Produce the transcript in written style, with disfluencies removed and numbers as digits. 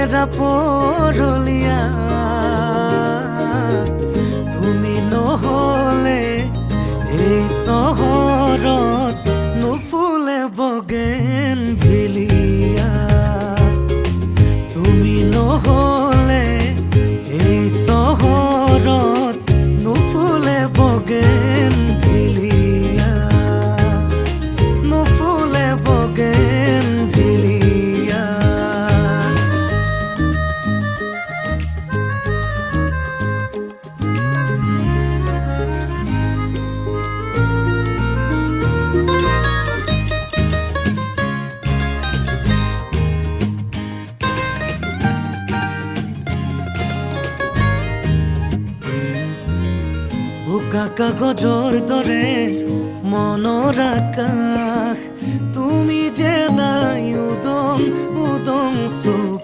এৰা পৰলীয়া তুমি নহলে এই চহৰত নুফুলে বগেন ভিলিয়া তুমি নহলে এই চহৰত নুফুলে বগেন ভিলিয়া নুফুলে বগেন ভিলিয়া বোকা কাগজৰ দৰে মনৰ আকাশ তুমি যে নাই উদং উদং চুপ